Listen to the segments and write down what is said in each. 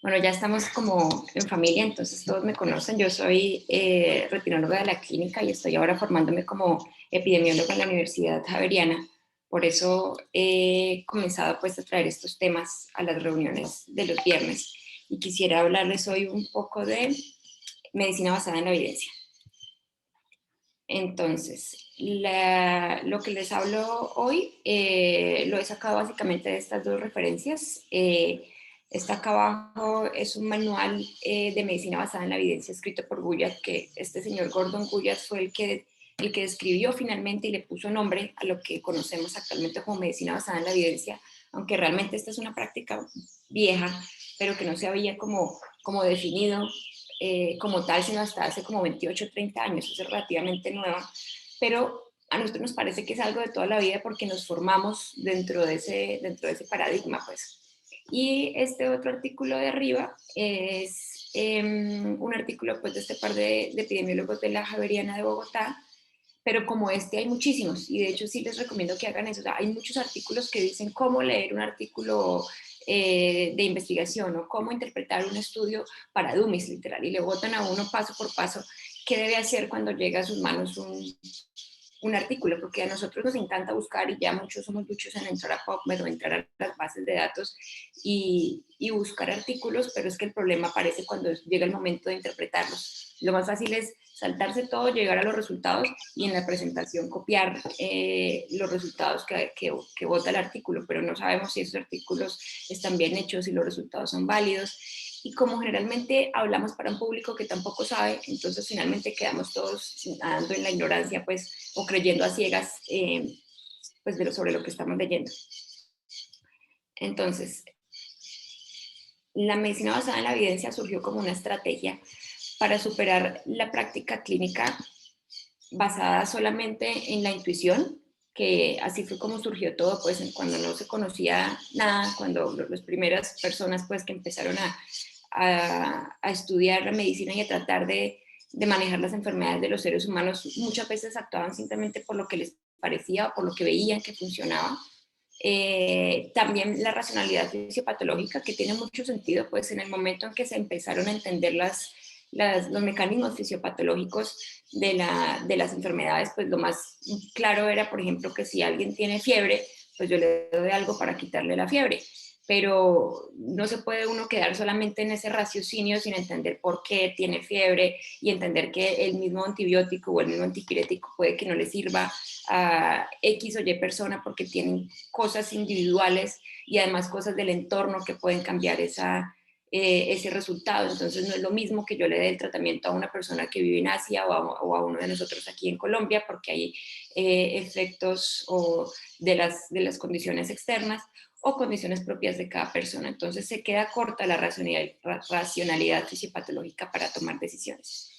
Bueno, ya estamos como en familia, entonces todos me conocen. Yo soy retinóloga de la clínica y estoy ahora formándome como epidemióloga en la Universidad Javeriana. Por eso he comenzado pues a traer estos temas a las reuniones de los viernes y quisiera hablarles hoy un poco de medicina basada en la evidencia. Entonces, lo que les hablo hoy lo he sacado básicamente de estas dos referencias. Está acá abajo es un manual de medicina basada en la evidencia escrito por Guyatt, que este señor Gordon Guyatt fue el que describió finalmente y le puso nombre a lo que conocemos actualmente como medicina basada en la evidencia, aunque realmente esta es una práctica vieja, pero que no se había como definido como tal, sino hasta hace como 28 o 30 años, es relativamente nueva, pero a nosotros nos parece que es algo de toda la vida porque nos formamos dentro de ese paradigma, pues. Y este otro artículo de arriba es un artículo pues, de este par de epidemiólogos de la Javeriana de Bogotá, pero como este hay muchísimos, y de hecho sí les recomiendo que hagan eso. O sea, hay muchos artículos que dicen cómo leer un artículo de investigación o cómo interpretar un estudio para dummies, literal, y le botan a uno paso por paso qué debe hacer cuando llega a sus manos un artículo, porque a nosotros nos encanta buscar y ya muchos somos muchos en entrar a PubMed o entrar a las bases de datos y buscar artículos, pero es que el problema aparece cuando llega el momento de interpretarlos. Lo más fácil es saltarse todo, llegar a los resultados y en la presentación copiar los resultados que vota el artículo, pero no sabemos si esos artículos están bien hechos, si los resultados son válidos. Y como generalmente hablamos para un público que tampoco sabe, entonces finalmente quedamos todos nadando en la ignorancia, pues, o creyendo a ciegas, pues, sobre lo que estamos leyendo. Entonces, la medicina basada en la evidencia surgió como una estrategia para superar la práctica clínica basada solamente en la intuición, que así fue como surgió todo, pues cuando no se conocía nada, cuando las primeras personas pues que empezaron a estudiar la medicina y a tratar de manejar las enfermedades de los seres humanos, muchas veces actuaban simplemente por lo que les parecía o por lo que veían que funcionaba. También la racionalidad fisiopatológica, que tiene mucho sentido, pues en el momento en que se empezaron a entender los mecanismos fisiopatológicos de las enfermedades, pues lo más claro era, por ejemplo, que si alguien tiene fiebre, pues yo le doy algo para quitarle la fiebre, pero no se puede uno quedar solamente en ese raciocinio sin entender por qué tiene fiebre y entender que el mismo antibiótico o el mismo antipirético puede que no le sirva a X o Y persona porque tienen cosas individuales y además cosas del entorno que pueden cambiar ese resultado. Entonces no es lo mismo que yo le dé el tratamiento a una persona que vive en Asia o a uno de nosotros aquí en Colombia porque hay efectos de las condiciones externas o condiciones propias de cada persona. Entonces se queda corta la racionalidad fisiopatológica para tomar decisiones.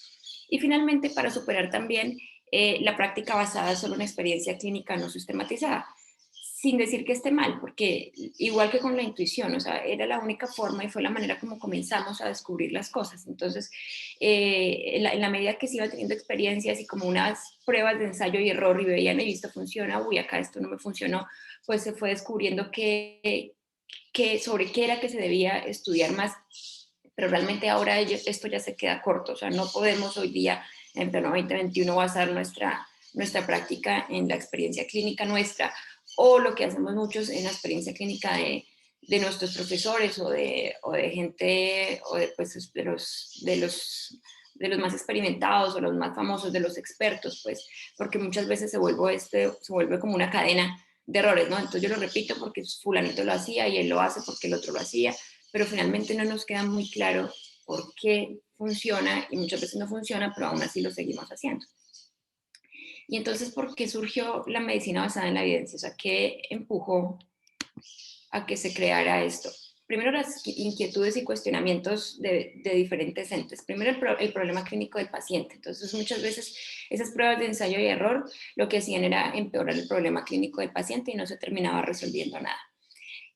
Y finalmente, para superar también la práctica basada solo en experiencia clínica no sistematizada, sin decir que esté mal, porque igual que con la intuición, o sea, era la única forma y fue la manera como comenzamos a descubrir las cosas. Entonces, en la medida que se iba teniendo experiencias y como unas pruebas de ensayo y error y veían, he visto, funciona, uy, acá esto no me funcionó, pues se fue descubriendo sobre qué era que se debía estudiar más, pero realmente ahora esto ya se queda corto, o sea, no podemos hoy día, en pleno 2021, basar nuestra práctica en la experiencia clínica nuestra o lo que hacemos muchos en la experiencia clínica de nuestros profesores o de gente, o pues, de los más experimentados o los más famosos, de los expertos, pues, porque muchas veces se vuelve como una cadena de errores, ¿no? Entonces yo lo repito porque fulanito lo hacía y él lo hace porque el otro lo hacía, pero finalmente no nos queda muy claro por qué funciona y muchas veces no funciona, pero aún así lo seguimos haciendo. Y entonces, ¿por qué surgió la medicina basada en la evidencia? O sea, ¿qué empujó a que se creara esto? Primero, las inquietudes y cuestionamientos de diferentes entes. Primero, el problema clínico del paciente. Entonces, muchas veces esas pruebas de ensayo y error lo que hacían era empeorar el problema clínico del paciente y no se terminaba resolviendo nada.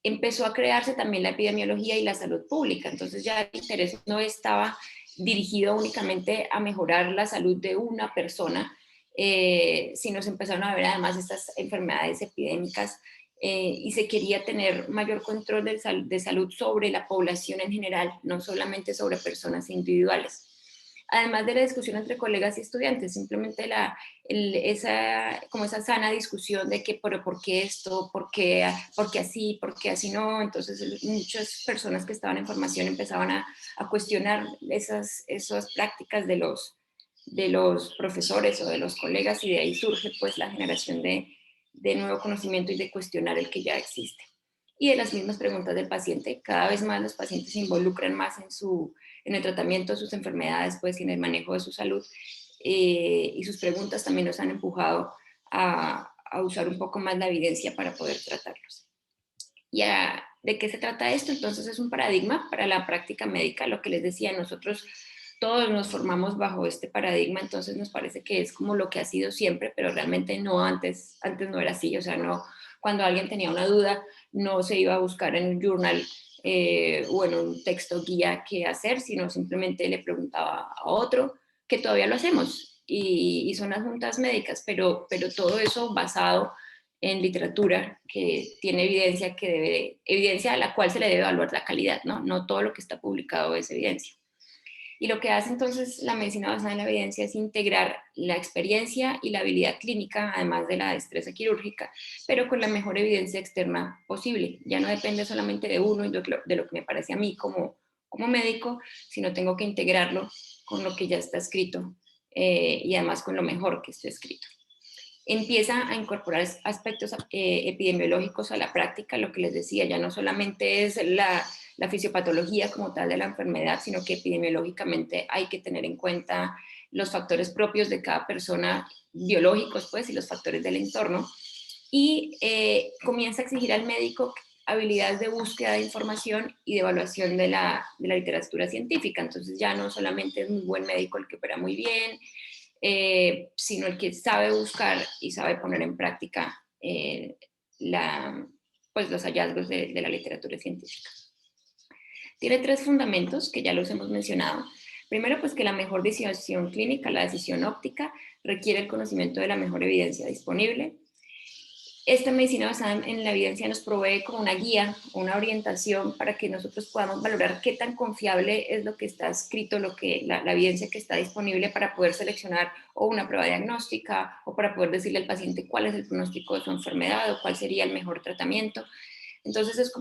Empezó a crearse también la epidemiología y la salud pública. Entonces, ya el interés no estaba dirigido únicamente a mejorar la salud de una persona, sino se empezaron a ver además estas enfermedades epidémicas y se quería tener mayor control de salud sobre la población en general, no solamente sobre personas individuales. Además de la discusión entre colegas y estudiantes, simplemente como esa sana discusión de que por qué esto, por qué así no. Entonces muchas personas que estaban en formación empezaban a cuestionar esas prácticas de los profesores o de los colegas, y de ahí surge pues la generación de nuevo conocimiento y de cuestionar el que ya existe. Y de las mismas preguntas del paciente, cada vez más los pacientes se involucran más en el tratamiento de sus enfermedades, pues, y en el manejo de su salud, y sus preguntas también nos han empujado a usar un poco más la evidencia para poder tratarlos. ¿De qué se trata esto? Entonces es un paradigma para la práctica médica, lo que les decía, nosotros todos nos formamos bajo este paradigma, entonces nos parece que es como lo que ha sido siempre, pero realmente no, antes no era así, o sea, no, cuando alguien tenía una duda, no se iba a buscar en un journal o en un texto guía qué hacer, sino simplemente le preguntaba a otro, que todavía lo hacemos, y son las juntas médicas, pero todo eso basado en literatura que tiene evidencia a la cual se le debe evaluar la calidad, ¿no? No todo lo que está publicado es evidencia. Y lo que hace entonces la medicina basada en la evidencia es integrar la experiencia y la habilidad clínica, además de la destreza quirúrgica, pero con la mejor evidencia externa posible. Ya no depende solamente de uno y de lo que me parece a mí como médico, sino tengo que integrarlo con lo que ya está escrito, y además con lo mejor que esté escrito. Empieza a incorporar aspectos epidemiológicos a la práctica, lo que les decía, ya no solamente es la fisiopatología como tal de la enfermedad, sino que epidemiológicamente hay que tener en cuenta los factores propios de cada persona, biológicos pues, y los factores del entorno, y comienza a exigir al médico habilidades de búsqueda de información y de evaluación de la literatura científica. Entonces ya no solamente es un buen médico el que opera muy bien, sino el que sabe buscar y sabe poner en práctica pues los hallazgos de la literatura científica. Tiene 3 fundamentos que ya los hemos mencionado. Primero, pues que la mejor decisión clínica, la decisión óptica, requiere el conocimiento de la mejor evidencia disponible. Esta medicina basada en la evidencia nos provee como una guía, una orientación para que nosotros podamos valorar qué tan confiable es lo que está escrito, la evidencia que está disponible, para poder seleccionar o una prueba diagnóstica o para poder decirle al paciente cuál es el pronóstico de su enfermedad o cuál sería el mejor tratamiento. Entonces es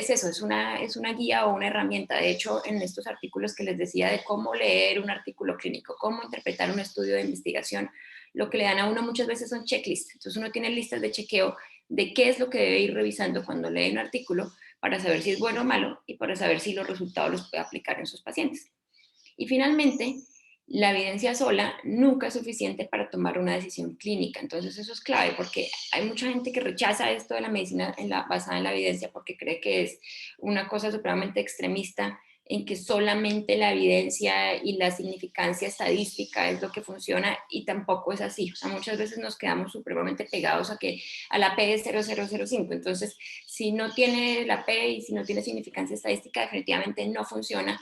eso, es una guía o una herramienta. De hecho, en estos artículos que les decía de cómo leer un artículo clínico, cómo interpretar un estudio de investigación, lo que le dan a uno muchas veces son checklists. Entonces uno tiene listas de chequeo de qué es lo que debe ir revisando cuando lee un artículo para saber si es bueno o malo y para saber si los resultados los puede aplicar en sus pacientes. Y finalmente, la evidencia sola nunca es suficiente para tomar una decisión clínica. Entonces eso es clave, porque hay mucha gente que rechaza esto de la medicina basada en la evidencia porque cree que es una cosa supremamente extremista, en que solamente la evidencia y la significancia estadística es lo que funciona, y tampoco es así. O sea, muchas veces nos quedamos supremamente pegados a la P es 0005. Entonces, si no tiene la P y si no tiene significancia estadística, definitivamente no funciona.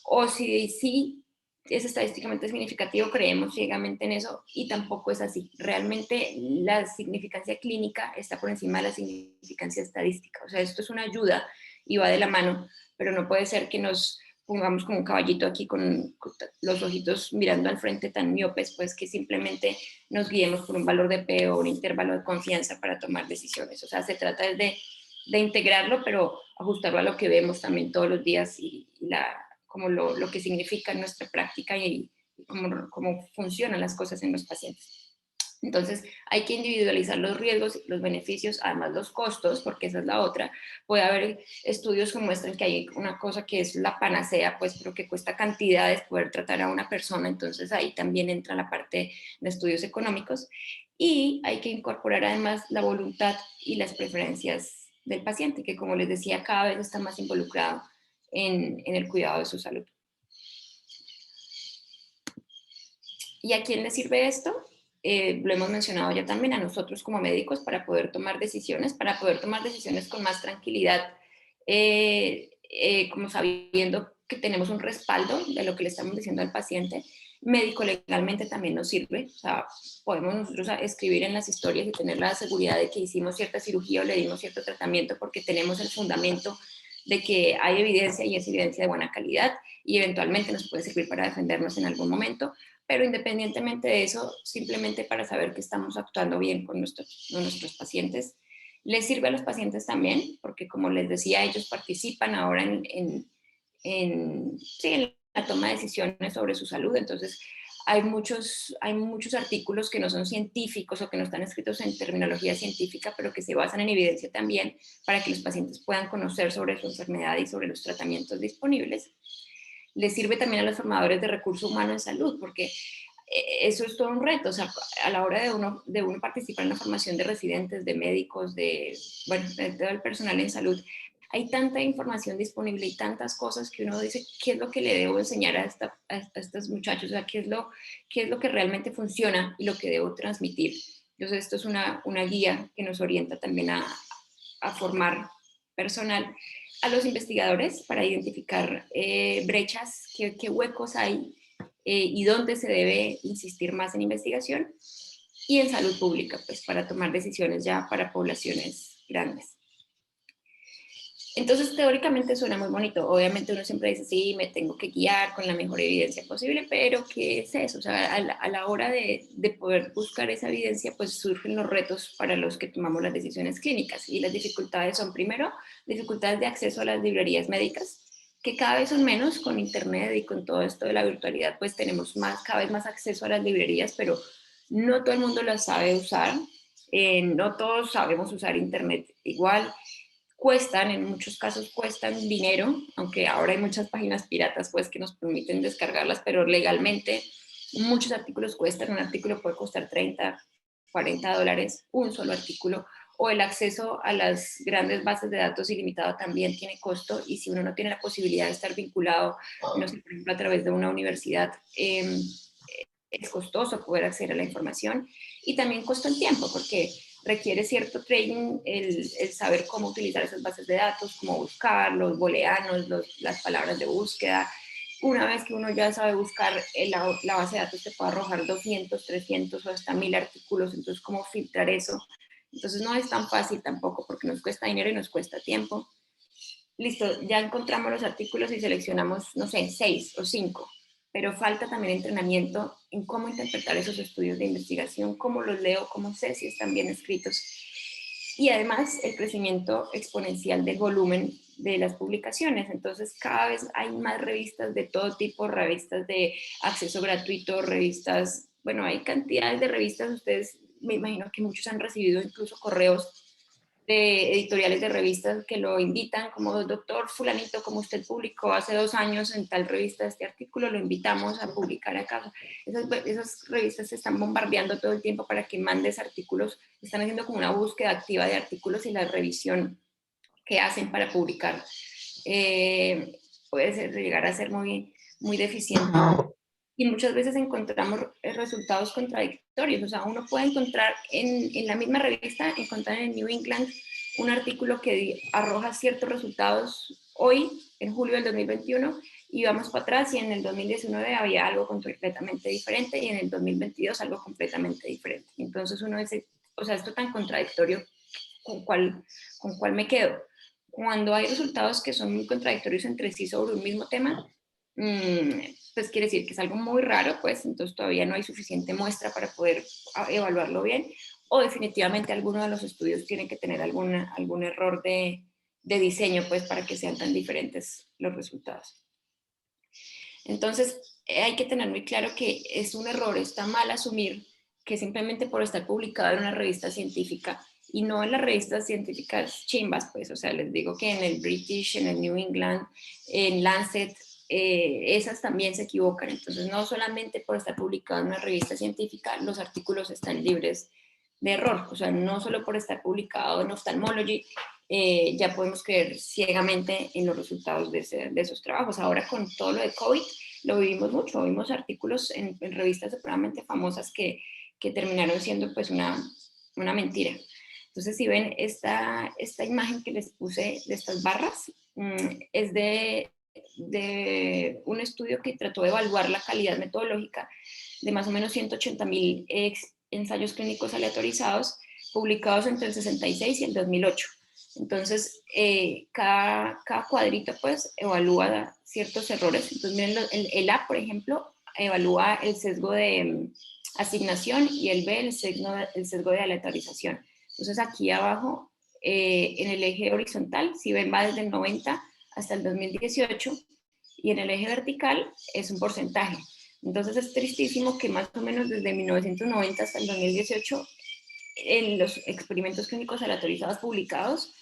O si sí es estadísticamente significativo, creemos ciegamente en eso, y tampoco es así. Realmente la significancia clínica está por encima de la significancia estadística. O sea, esto es una ayuda y va de la mano, pero no puede ser que nos pongamos como un caballito aquí con los ojitos mirando al frente tan miopes, pues que simplemente nos guiemos por un valor de P o un intervalo de confianza para tomar decisiones. O sea, se trata de integrarlo, pero ajustarlo a lo que vemos también todos los días y como lo que significa en nuestra práctica y cómo funcionan las cosas en los pacientes. Entonces, hay que individualizar los riesgos, los beneficios, además los costos, porque esa es la otra. Puede haber estudios que muestran que hay una cosa que es la panacea, pues, pero que cuesta cantidades poder tratar a una persona. Entonces, ahí también entra la parte de estudios económicos. Y hay que incorporar además la voluntad y las preferencias del paciente, que, como les decía, cada vez está más involucrado en el cuidado de su salud. ¿Y a quién le sirve esto? Lo hemos mencionado ya también, a nosotros como médicos, para poder tomar decisiones con más tranquilidad, como sabiendo que tenemos un respaldo de lo que le estamos diciendo al paciente, Médico-legalmente también nos sirve, o sea, podemos nosotros escribir en las historias y tener la seguridad de que hicimos cierta cirugía o le dimos cierto tratamiento porque tenemos el fundamento de que hay evidencia y es evidencia de buena calidad y eventualmente nos puede servir para defendernos en algún momento, pero independientemente de eso, simplemente para saber que estamos actuando bien con nuestros pacientes. Les sirve a los pacientes también, porque como les decía, ellos participan ahora sí, en la toma de decisiones sobre su salud. Entonces, hay muchos artículos que no son científicos o que no están escritos en terminología científica, pero que se basan en evidencia también para que los pacientes puedan conocer sobre su enfermedad y sobre los tratamientos disponibles. Les sirve también a los formadores de recurso humano en salud, porque eso es todo un reto, o sea, a la hora de uno participar en la formación de residentes, de médicos, bueno, de todo el personal en salud, hay tanta información disponible y tantas cosas que uno dice, ¿qué es lo que le debo enseñar a estos muchachos? O sea, qué es lo que realmente funciona y lo que debo transmitir? Entonces, esto es una guía que nos orienta también a formar personal, a los investigadores para identificar brechas, qué huecos hay y dónde se debe insistir más en investigación, y en salud pública, pues para tomar decisiones ya para poblaciones grandes. Entonces, teóricamente suena muy bonito. Obviamente uno siempre dice, sí, me tengo que guiar con la mejor evidencia posible, pero ¿qué es eso? O sea, a la hora de poder buscar esa evidencia, pues surgen los retos para los que tomamos las decisiones clínicas. Y las dificultades son, primero, dificultades de acceso a las librerías médicas, que cada vez son menos con Internet y con todo esto de la virtualidad, pues tenemos cada vez más acceso a las librerías, pero no todo el mundo las sabe usar. No todos sabemos usar Internet igual, cuestan, en muchos casos cuestan dinero, aunque ahora hay muchas páginas piratas pues que nos permiten descargarlas, pero legalmente muchos artículos cuestan. Un artículo puede costar 30, $40, un solo artículo, o el acceso a las grandes bases de datos ilimitado también tiene costo, y si uno no tiene la posibilidad de estar vinculado, no sé, por ejemplo, a través de una universidad, es costoso poder acceder a la información, y también cuesta en tiempo, porque requiere cierto training el saber cómo utilizar esas bases de datos, cómo buscar, los booleanos, las palabras de búsqueda. Una vez que uno ya sabe buscar, la base de datos te puede arrojar 200, 300 o hasta 1000 artículos, entonces cómo filtrar eso. Entonces no es tan fácil tampoco, porque nos cuesta dinero y nos cuesta tiempo. Listo, ya encontramos los artículos y seleccionamos, no sé, 6 o 5, pero falta también entrenamiento en cómo interpretar esos estudios de investigación, cómo los leo, cómo sé si están bien escritos. Y además el crecimiento exponencial del volumen de las publicaciones. Entonces cada vez hay más revistas de todo tipo, revistas de acceso gratuito, revistas, bueno, hay cantidades de revistas. Ustedes, me imagino que muchos han recibido incluso correos de editoriales de revistas que lo invitan, como doctor fulanito, como usted publicó hace 2 años en tal revista este artículo, lo invitamos a publicar acá. Esas revistas se están bombardeando todo el tiempo para que mandes artículos, están haciendo como una búsqueda activa de artículos y la revisión que hacen para publicar puede llegar a ser muy deficiente. Y muchas veces encontramos resultados contradictorios. O sea, uno puede encontrar en la misma revista, encontrar en New England un artículo que arroja ciertos resultados hoy, en julio del 2021, y vamos para atrás y en el 2019 había algo completamente diferente y en el 2022 algo completamente diferente. Entonces uno dice, o sea, esto tan contradictorio, con cuál me quedo? Cuando hay resultados que son muy contradictorios entre sí sobre un mismo tema, pues quiere decir que es algo muy raro, pues entonces todavía no hay suficiente muestra para poder evaluarlo bien, o definitivamente alguno de los estudios tiene que tener algún error de diseño, pues para que sean tan diferentes los resultados. Entonces hay que tener muy claro que es un error, está mal asumir que simplemente por estar publicado en una revista científica, y no en las revistas científicas chimbas, pues, o sea, les digo que en el British, en el New England, en Lancet, esas también se equivocan. Entonces, no solamente por estar publicado en una revista científica, los artículos están libres de error. O sea, no solo por estar publicado en Ophthalmology, ya podemos creer ciegamente en los resultados de esos trabajos. Ahora, con todo lo de COVID, lo vivimos mucho. Vimos artículos en revistas supremamente famosas que terminaron siendo pues una mentira. Entonces, si ven esta imagen que les puse de estas barras, es de de un estudio que trató de evaluar la calidad metodológica de más o menos 180.000 ensayos clínicos aleatorizados publicados entre el 66 y el 2008. Entonces, cada cuadrito pues evalúa ciertos errores. Entonces, miren, el A, por ejemplo, evalúa el sesgo de asignación y el B, el sesgo de aleatorización. Entonces, aquí abajo, en el eje horizontal, si ven, va desde el 90 hasta el 2018, y en el eje vertical es un porcentaje. Entonces, es tristísimo que más o menos desde 1990 hasta el 2018, en los experimentos clínicos aleatorizados publicados,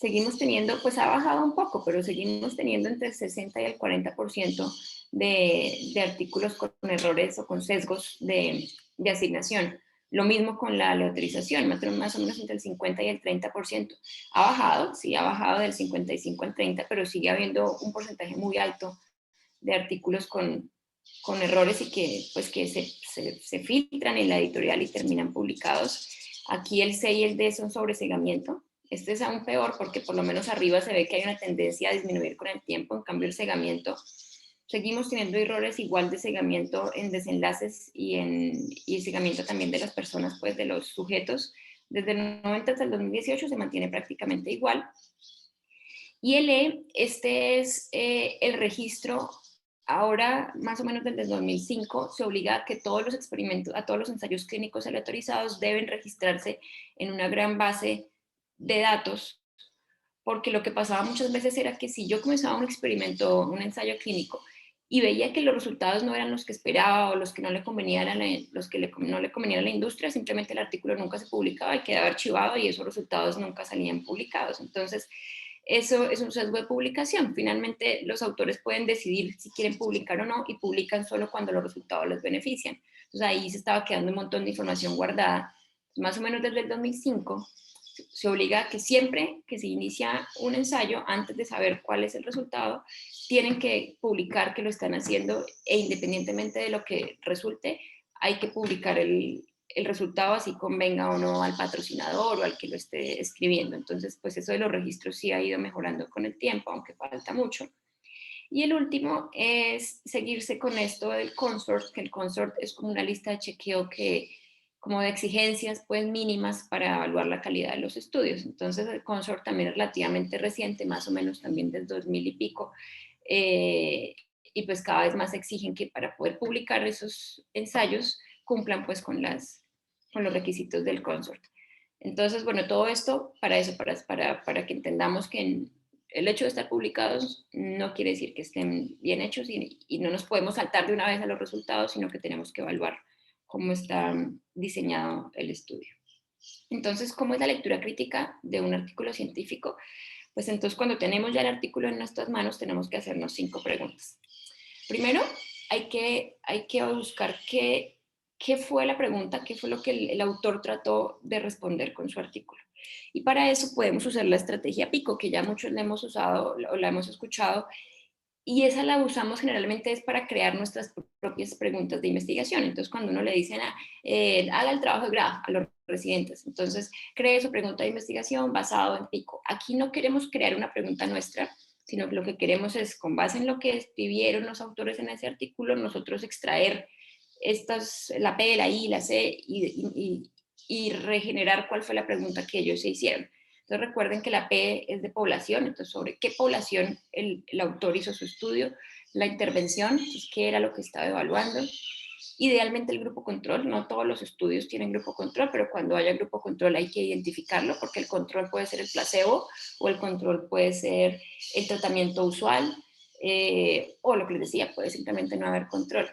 seguimos teniendo, pues ha bajado un poco, pero seguimos teniendo entre el 60 y el 40% de artículos con errores o con sesgos de asignación. Lo mismo con la aleatorización, más o menos entre el 50 y el 30%. Ha bajado, sí, ha bajado del 55 al 30, pero sigue habiendo un porcentaje muy alto de artículos con errores y que, pues, que se filtran en la editorial y terminan publicados. Aquí el C y el D son sobre segamiento. Este es aún peor porque por lo menos arriba se ve que hay una tendencia a disminuir con el tiempo, en cambio el segamiento, seguimos teniendo errores igual de segamiento en desenlaces y el segamiento también de las personas, pues de los sujetos. Desde el 90 hasta el 2018 se mantiene prácticamente igual. Y el E, este es el registro. Ahora, más o menos desde el 2005, se obliga a que todos los experimentos, a todos los ensayos clínicos aleatorizados deben registrarse en una gran base de datos, porque lo que pasaba muchas veces era que si yo comenzaba un experimento, un ensayo clínico, y veía que los resultados no eran los que esperaba o los que no le convenían a no le convenían a la industria, simplemente el artículo nunca se publicaba y quedaba archivado y esos resultados nunca salían publicados. Entonces, eso es un sesgo de publicación. Finalmente, los autores pueden decidir si quieren publicar o no y publican solo cuando los resultados les benefician. Entonces, ahí se estaba quedando un montón de información guardada. Más o menos desde el 2005 se obliga a que siempre que se inicia un ensayo, antes de saber cuál es el resultado, tienen que publicar que lo están haciendo e independientemente de lo que resulte, hay que publicar el resultado, así convenga o no al patrocinador o al que lo esté escribiendo. Entonces, pues eso de los registros sí ha ido mejorando con el tiempo, aunque falta mucho. Y el último es seguirse con esto del consort, que el consort es como una lista de chequeo que, como de exigencias pues mínimas para evaluar la calidad de los estudios. Entonces el consort también es relativamente reciente, más o menos también del 2000 y pico, y pues cada vez más exigen que para poder publicar esos ensayos cumplan pues con los requisitos del consort. Entonces, bueno, todo esto para eso, para que entendamos que el hecho de estar publicados no quiere decir que estén bien hechos y no nos podemos saltar de una vez a los resultados, sino que tenemos que evaluar cómo está diseñado el estudio. Entonces, ¿cómo es la lectura crítica de un artículo científico? Pues entonces cuando tenemos ya el artículo en nuestras manos tenemos que hacernos 5 preguntas. Primero, hay que buscar qué fue la pregunta, qué fue lo que el autor trató de responder con su artículo. Y para eso podemos usar la estrategia PICO, que ya muchos la hemos usado o la hemos escuchado, y esa la usamos generalmente es para crear nuestras propias preguntas de investigación. Entonces, cuando uno le dicen, haga el trabajo de grado a los residentes, entonces cree su pregunta de investigación basado en PICO. Aquí no queremos crear una pregunta nuestra, sino que lo que queremos es, con base en lo que escribieron los autores en ese artículo, nosotros extraer la P, la I, la C y regenerar cuál fue la pregunta que ellos se hicieron. Entonces recuerden que la P es de población, entonces sobre qué población el autor hizo su estudio, la intervención, entonces qué era lo que estaba evaluando, idealmente el grupo control, no todos los estudios tienen grupo control, pero cuando haya grupo control hay que identificarlo porque el control puede ser el placebo o el control puede ser el tratamiento usual o lo que les decía, puede simplemente no haber control.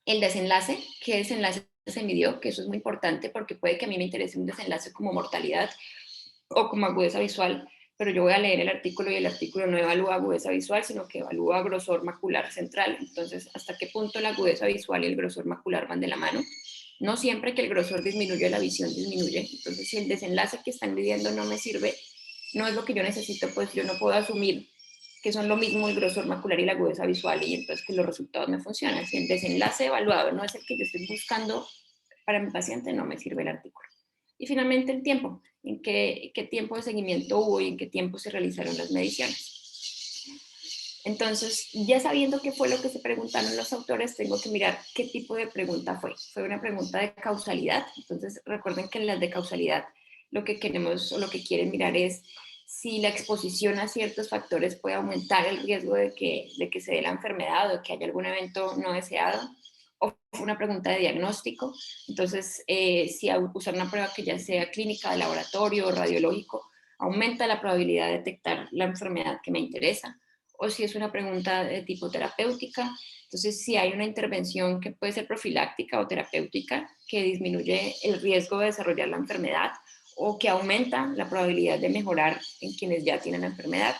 El desenlace, qué desenlace se midió, que eso es muy importante porque puede que a mí me interese un desenlace como mortalidad o como agudeza visual, pero yo voy a leer el artículo y el artículo no evalúa agudeza visual, sino que evalúa grosor macular central. Entonces, ¿hasta qué punto la agudeza visual y el grosor macular van de la mano? No siempre que el grosor disminuye, la visión disminuye. Entonces, si el desenlace que están midiendo no me sirve, no es lo que yo necesito, pues yo no puedo asumir que son lo mismo el grosor macular y la agudeza visual y entonces que los resultados me funcionan. Si el desenlace evaluado no es el que yo estoy buscando para mi paciente, no me sirve el artículo. Y finalmente el tiempo, en qué tiempo de seguimiento hubo y en qué tiempo se realizaron las mediciones. Entonces, ya sabiendo qué fue lo que se preguntaron los autores, tengo que mirar qué tipo de pregunta fue. Fue una pregunta de causalidad. Entonces, recuerden que en las de causalidad lo que queremos o lo que quieren mirar es si la exposición a ciertos factores puede aumentar el riesgo de que se dé la enfermedad o de que haya algún evento no deseado. O fue una pregunta de diagnóstico. Entonces, si usar una prueba que ya sea clínica, de laboratorio o radiológico, aumenta la probabilidad de detectar la enfermedad que me interesa, o si es una pregunta de tipo terapéutica. Entonces, si hay una intervención que puede ser profiláctica o terapéutica que disminuye el riesgo de desarrollar la enfermedad o que aumenta la probabilidad de mejorar en quienes ya tienen la enfermedad.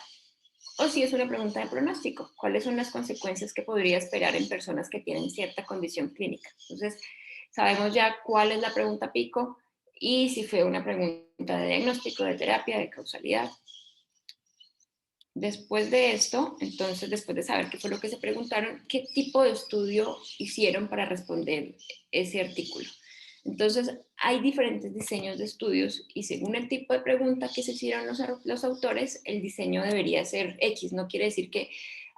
O si es una pregunta de pronóstico, ¿cuáles son las consecuencias que podría esperar en personas que tienen cierta condición clínica? Entonces, sabemos ya cuál es la pregunta pico y si fue una pregunta de diagnóstico, de terapia, de causalidad. Después de esto, entonces, después de saber qué fue lo que se preguntaron, ¿qué tipo de estudio hicieron para responder ese artículo? Entonces, hay diferentes diseños de estudios y según el tipo de pregunta que se hicieron los autores, el diseño debería ser X. No quiere decir que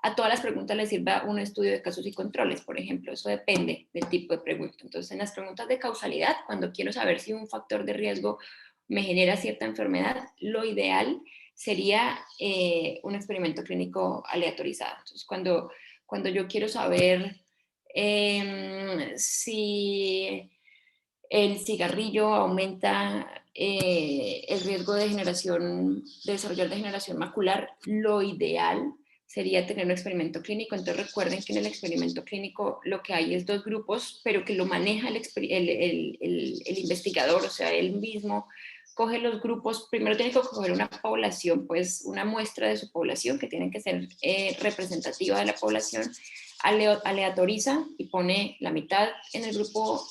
a todas las preguntas les sirva un estudio de casos y controles, por ejemplo. Eso depende del tipo de pregunta. Entonces, en las preguntas de causalidad, cuando quiero saber si un factor de riesgo me genera cierta enfermedad, lo ideal sería un experimento clínico aleatorizado. Entonces, cuando yo quiero saber si el cigarrillo aumenta el riesgo de de desarrollar degeneración macular, lo ideal sería tener un experimento clínico. Entonces recuerden que en el experimento clínico lo que hay es dos grupos, pero que lo maneja el investigador, o sea, él mismo coge los grupos. Primero tiene que coger una población, pues una muestra de su población, que tiene que ser representativa de la población, aleatoriza y pone la mitad en el grupo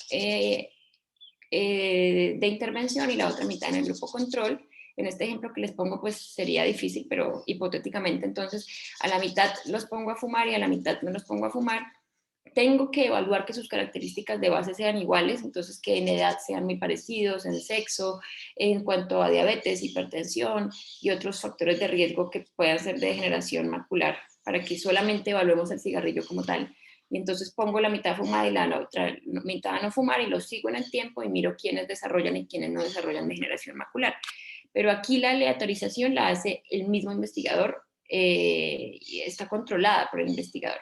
de intervención y la otra mitad en el grupo control. En este ejemplo que les pongo, pues sería difícil, pero hipotéticamente, entonces a la mitad los pongo a fumar y a la mitad no los pongo a fumar. Tengo que evaluar que sus características de base sean iguales, entonces que en edad sean muy parecidos, en sexo, en cuanto a diabetes, hipertensión y otros factores de riesgo que puedan ser de degeneración macular, para que solamente evaluemos el cigarrillo como tal. Y entonces pongo la mitad fumada y la otra mitad a no fumar y lo sigo en el tiempo y miro quiénes desarrollan y quiénes no desarrollan degeneración macular. Pero aquí la aleatorización la hace el mismo investigador y está controlada por el investigador.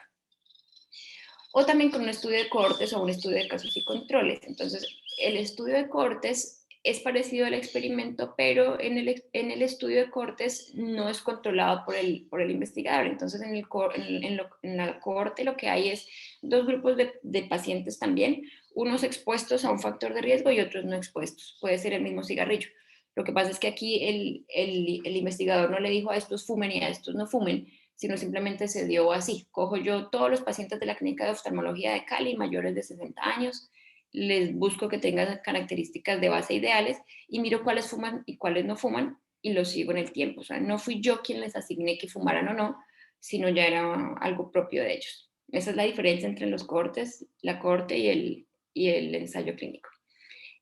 O también con un estudio de cohortes o un estudio de casos y controles. Entonces, el estudio de cohortes es parecido al experimento, pero en el estudio de cohortes no es controlado por el investigador. Entonces, en la cohorte lo que hay es dos grupos de pacientes también, unos expuestos a un factor de riesgo y otros no expuestos. Puede ser el mismo cigarrillo. Lo que pasa es que aquí el investigador no le dijo a estos fumen y a estos no fumen, sino simplemente se dio así. Cojo yo todos los pacientes de la clínica de oftalmología de Cali, mayores de 60 años, les busco que tengan características de base ideales y miro cuáles fuman y cuáles no fuman y los sigo en el tiempo. O sea, no fui yo quien les asigné que fumaran o no, sino ya era algo propio de ellos. Esa es la diferencia entre los cohortes, la cohorte y el ensayo clínico.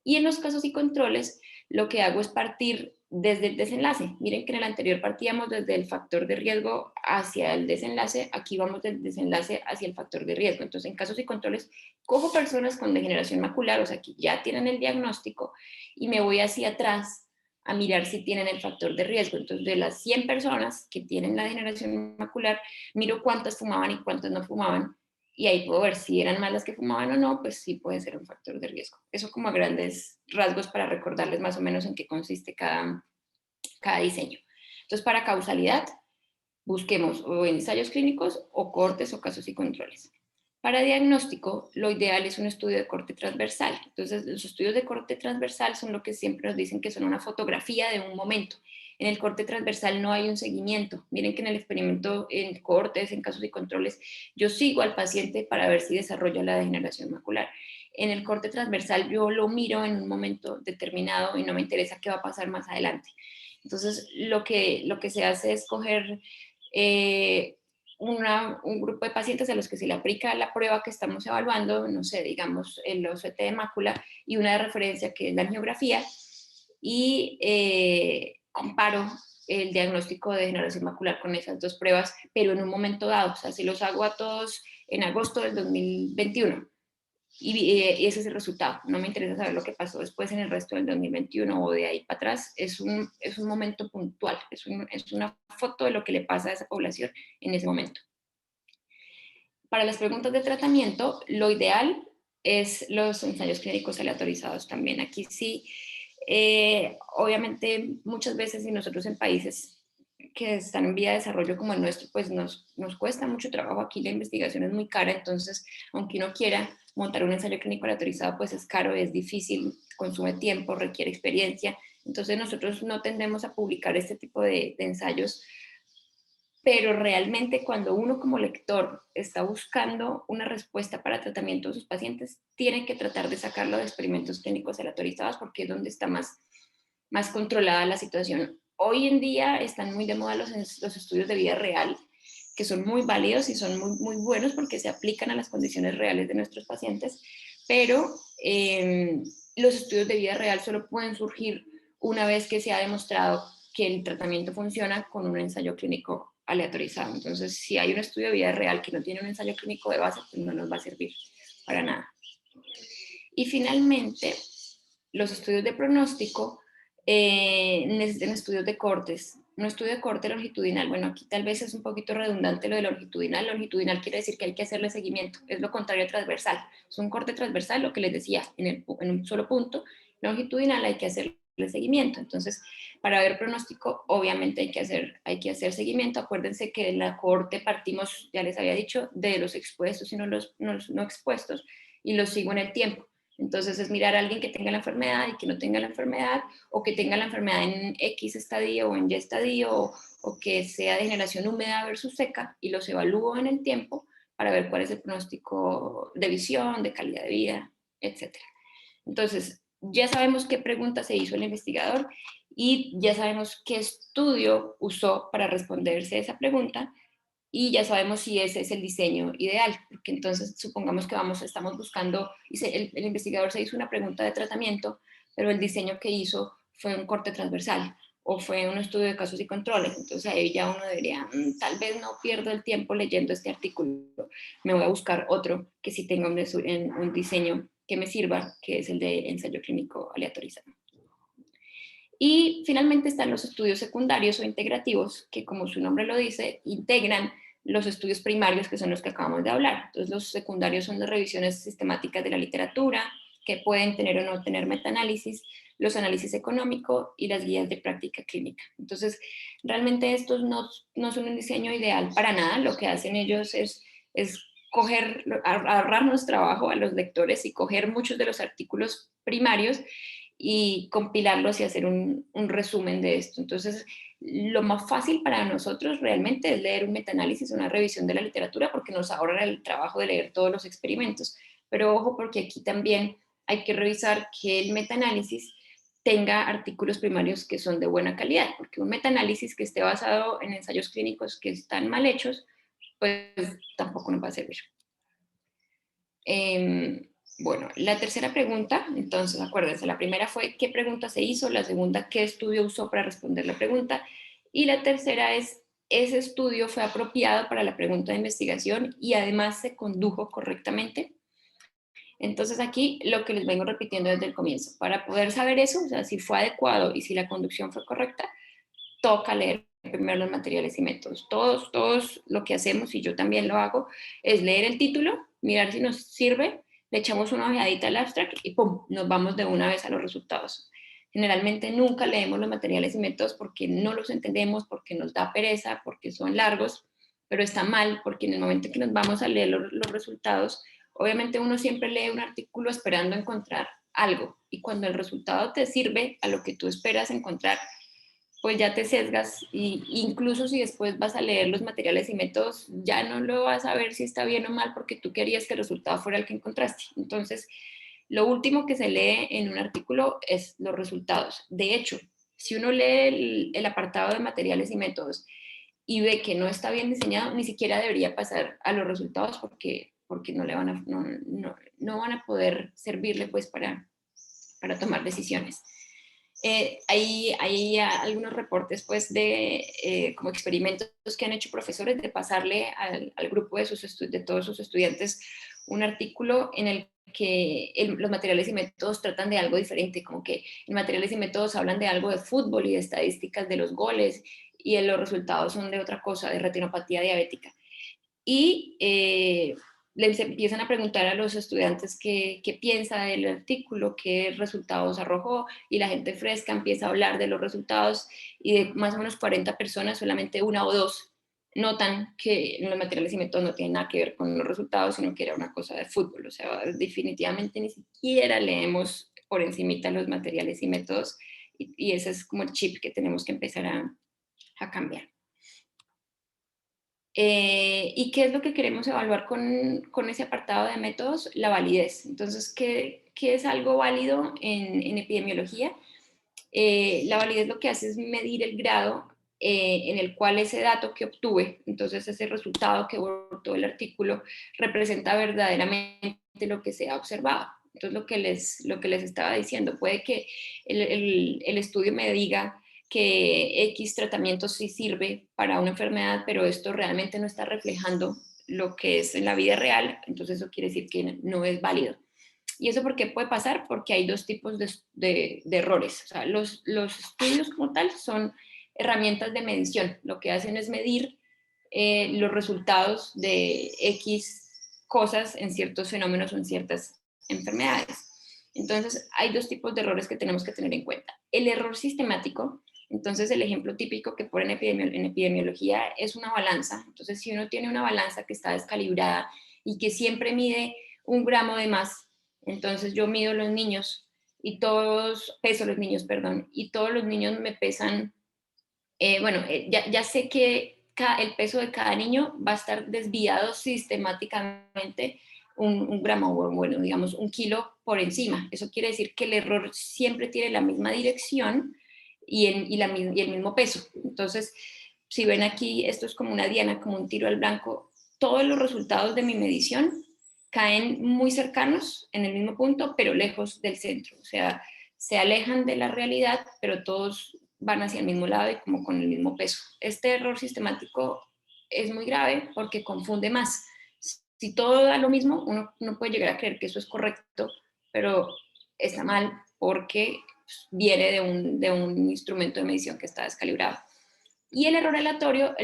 Y en los casos y controles, lo que hago es partir desde el desenlace. Miren que en el anterior partíamos desde el factor de riesgo hacia el desenlace, aquí vamos del desenlace hacia el factor de riesgo. Entonces, en casos y controles, cojo personas con degeneración macular, o sea, que ya tienen el diagnóstico, y me voy hacia atrás a mirar si tienen el factor de riesgo. Entonces, de las 100 personas que tienen la degeneración macular, miro cuántas fumaban y cuántas no fumaban, y ahí puedo ver si eran más las que fumaban o no, pues sí puede ser un factor de riesgo. Eso como a grandes rasgos para recordarles más o menos en qué consiste cada diseño. Entonces, para causalidad, busquemos o ensayos clínicos o cortes o casos y controles. Para diagnóstico, lo ideal es un estudio de corte transversal. Entonces, los estudios de corte transversal son lo que siempre nos dicen que son una fotografía de un momento. En el corte transversal no hay un seguimiento. Miren que en el experimento, en cortes, en casos y controles, yo sigo al paciente para ver si desarrolla la degeneración macular. En el corte transversal yo lo miro en un momento determinado y no me interesa qué va a pasar más adelante. Entonces, lo que se hace es coger eh, un grupo de pacientes a los que se le aplica la prueba que estamos evaluando, no sé, digamos el OCT de mácula y una de referencia que es la angiografía, y comparo el diagnóstico de degeneración macular con esas dos pruebas, pero en un momento dado. O sea, si los hago a todos en agosto del 2021 y ese es el resultado. No me interesa saber lo que pasó después en el resto del 2021 o de ahí para atrás. Es un momento puntual, es una foto de lo que le pasa a esa población en ese momento. Para las preguntas de tratamiento, lo ideal es los ensayos clínicos aleatorizados también. Aquí sí, obviamente muchas veces y nosotros en países que están en vía de desarrollo como el nuestro, pues nos cuesta mucho trabajo. Aquí la investigación es muy cara, entonces aunque uno quiera montar un ensayo clínico aleatorizado, pues es caro, es difícil, consume tiempo, requiere experiencia. Entonces nosotros no tendemos a publicar este tipo de ensayos, pero realmente cuando uno como lector está buscando una respuesta para tratamiento de sus pacientes, tiene que tratar de sacarlo de experimentos clínicos aleatorizados porque es donde está más controlada la situación. Hoy en día están muy de moda los estudios de vida real, que son muy válidos y son muy buenos porque se aplican a las condiciones reales de nuestros pacientes, pero los estudios de vida real solo pueden surgir una vez que se ha demostrado que el tratamiento funciona con un ensayo clínico aleatorizado. Entonces, si hay un estudio de vida real que no tiene un ensayo clínico de base, pues no nos va a servir para nada. Y finalmente, los estudios de pronóstico necesitan estudios de cortes. Un estudio de corte longitudinal, bueno, aquí tal vez es un poquito redundante lo de longitudinal. Longitudinal quiere decir que hay que hacerle seguimiento, es lo contrario a transversal. Es un corte transversal, lo que les decía, en un solo punto. Longitudinal hay que hacerle seguimiento. Entonces, para ver pronóstico, obviamente hay que hacer seguimiento. Acuérdense que en la cohorte partimos, ya les había dicho, de los expuestos y los no expuestos, y los sigo en el tiempo. Entonces es mirar a alguien que tenga la enfermedad y que no tenga la enfermedad, o que tenga la enfermedad en X estadio o en Y estadio, o que sea de generación húmeda versus seca, y los evalúo en el tiempo para ver cuál es el pronóstico de visión, de calidad de vida, etc. Entonces, ya sabemos qué pregunta se hizo el investigador y ya sabemos qué estudio usó para responderse a esa pregunta, y ya sabemos si ese es el diseño ideal, porque entonces supongamos que estamos buscando, el investigador se hizo una pregunta de tratamiento, pero el diseño que hizo fue un corte transversal o fue un estudio de casos y controles. Entonces ahí ya uno diría, tal vez no pierdo el tiempo leyendo este artículo, me voy a buscar otro que sí tenga un diseño que me sirva, que es el de ensayo clínico aleatorizado. Y finalmente están los estudios secundarios o integrativos, que como su nombre lo dice, integran los estudios primarios, que son los que acabamos de hablar. Entonces los secundarios son las revisiones sistemáticas de la literatura, que pueden tener o no tener metaanálisis, los análisis económicos y las guías de práctica clínica. Entonces, realmente estos no son un diseño ideal para nada. Lo que hacen ellos es ahorrarnos trabajo a los lectores y coger muchos de los artículos primarios y compilarlos y hacer un resumen de esto. Entonces, lo más fácil para nosotros realmente es leer un metaanálisis, una revisión de la literatura, porque nos ahorra el trabajo de leer todos los experimentos. Pero ojo, porque aquí también hay que revisar que el metaanálisis tenga artículos primarios que son de buena calidad, porque un metaanálisis que esté basado en ensayos clínicos que están mal hechos, pues tampoco nos va a servir. Bueno, la tercera pregunta, entonces acuérdense, la primera fue qué pregunta se hizo, la segunda qué estudio usó para responder la pregunta, y la tercera es ese estudio fue apropiado para la pregunta de investigación y además se condujo correctamente. Entonces aquí lo que les vengo repitiendo desde el comienzo, para poder saber eso, o sea, si fue adecuado y si la conducción fue correcta, toca leer primero los materiales y métodos. Todos lo que hacemos, y yo también lo hago, es leer el título, mirar si nos sirve, le echamos una ojeadita al abstract y ¡pum!, nos vamos de una vez a los resultados. Generalmente nunca leemos los materiales y métodos porque no los entendemos, porque nos da pereza, porque son largos, pero está mal porque en el momento en que nos vamos a leer los resultados, obviamente uno siempre lee un artículo esperando encontrar algo, y cuando el resultado te sirve a lo que tú esperas encontrar, pues ya te sesgas, y incluso si después vas a leer los materiales y métodos, ya no lo vas a ver si está bien o mal porque tú querías que el resultado fuera el que encontraste. Entonces, lo último que se lee en un artículo es los resultados. De hecho, si uno lee el apartado de materiales y métodos y ve que no está bien diseñado, ni siquiera debería pasar a los resultados porque no, no van a poder servirle pues para tomar decisiones. Hay algunos reportes pues de como experimentos que han hecho profesores de pasarle al grupo de todos sus estudiantes un artículo en el que los materiales y métodos tratan de algo diferente, como que en materiales y métodos hablan de algo de fútbol y de estadísticas de los goles y los resultados son de otra cosa, de retinopatía diabética. Y les empiezan a preguntar a los estudiantes qué piensa del artículo, qué resultados arrojó, y la gente fresca empieza a hablar de los resultados, y de más o menos 40 personas, solamente una o dos notan que los materiales y métodos no tienen nada que ver con los resultados, sino que era una cosa de fútbol. O sea, definitivamente ni siquiera leemos por encimita los materiales y métodos, y ese es como el chip que tenemos que empezar a cambiar. ¿Y qué es lo que queremos evaluar con ese apartado de métodos? La validez. Entonces, ¿qué es algo válido en epidemiología? La validez lo que hace es medir el grado en el cual ese dato que obtuve, entonces ese resultado que abortó el artículo, representa verdaderamente lo que se ha observado. Entonces, lo que les estaba diciendo, puede que el estudio me diga que X tratamiento sí sirve para una enfermedad, pero esto realmente no está reflejando lo que es en la vida real, entonces eso quiere decir que no es válido. ¿Y eso por qué puede pasar? Porque hay dos tipos de errores. O sea, los estudios como tal son herramientas de medición. Lo que hacen es medir los resultados de X cosas en ciertos fenómenos o en ciertas enfermedades. Entonces, hay dos tipos de errores que tenemos que tener en cuenta. El error sistemático, entonces el ejemplo típico que ponen en epidemiología es una balanza. Entonces, si uno tiene una balanza que está descalibrada y que siempre mide 1 gramo de más, entonces yo mido los niños y peso los niños, perdón, y todos los niños me pesan, ya sé que el peso de cada niño va a estar desviado sistemáticamente 1 gramo, bueno, digamos 1 kilo por encima. Eso quiere decir que el error siempre tiene la misma dirección y el mismo peso. Entonces, si ven aquí, esto es como una diana, como un tiro al blanco. Todos los resultados de mi medición caen muy cercanos en el mismo punto, pero lejos del centro. O sea, se alejan de la realidad, pero todos van hacia el mismo lado y como con el mismo peso. Este error sistemático es muy grave porque confunde más. Si todo da lo mismo, uno no puede llegar a creer que eso es correcto, pero está mal porque viene de un instrumento de medición que está descalibrado. Y el error aleatorio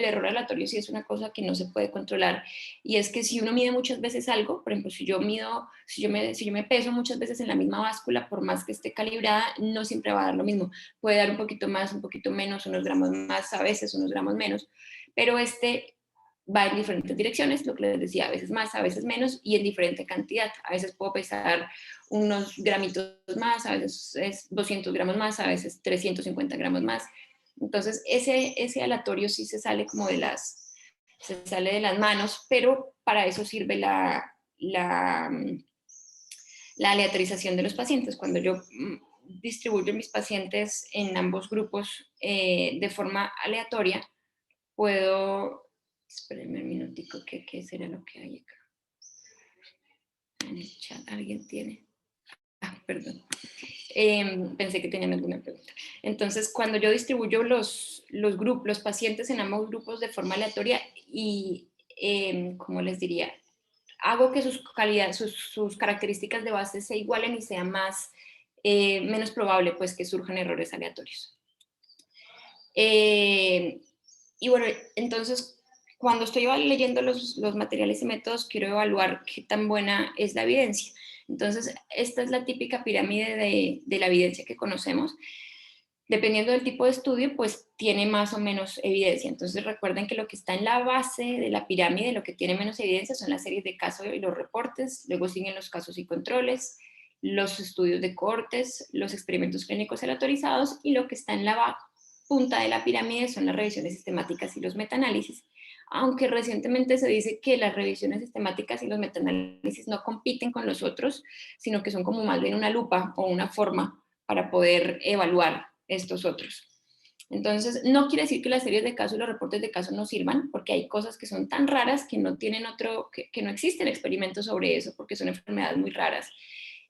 sí es una cosa que no se puede controlar, y es que si uno mide muchas veces algo, por ejemplo, si yo me peso muchas veces en la misma báscula, por más que esté calibrada, no siempre va a dar lo mismo. Puede dar un poquito más, un poquito menos, unos gramos más, a veces unos gramos menos, pero va en diferentes direcciones, lo que les decía, a veces más, a veces menos, y en diferente cantidad. A veces puedo pesar unos gramitos más, a veces es 200 gramos más, a veces 350 gramos más. Entonces, ese aleatorio sí se sale de las manos, pero para eso sirve la aleatorización de los pacientes. Cuando yo distribuyo mis pacientes en ambos grupos de forma aleatoria, puedo, espérenme un minutico, ¿qué será lo que hay acá? En el chat, ¿alguien tiene? Perdón. Pensé que tenían alguna pregunta. Entonces, cuando yo distribuyo los pacientes en ambos grupos de forma aleatoria y, ¿cómo les diría? Hago que sus características de base se igualen y sea menos probable pues, que surjan errores aleatorios. Y bueno, entonces, cuando estoy leyendo los materiales y métodos, quiero evaluar qué tan buena es la evidencia. Entonces, esta es la típica pirámide de la evidencia que conocemos. Dependiendo del tipo de estudio, pues tiene más o menos evidencia. Entonces, recuerden que lo que está en la base de la pirámide, lo que tiene menos evidencia son las series de casos y los reportes, luego siguen los casos y controles, los estudios de cohortes, los experimentos clínicos aleatorizados, y lo que está en la punta de la pirámide son las revisiones sistemáticas y los metaanálisis. Aunque recientemente se dice que las revisiones sistemáticas y los metaanálisis no compiten con los otros, sino que son como más bien una lupa o una forma para poder evaluar estos otros. Entonces, no quiere decir que las series de casos y los reportes de casos no sirvan, porque hay cosas que son tan raras que no tienen que no existen experimentos sobre eso, porque son enfermedades muy raras.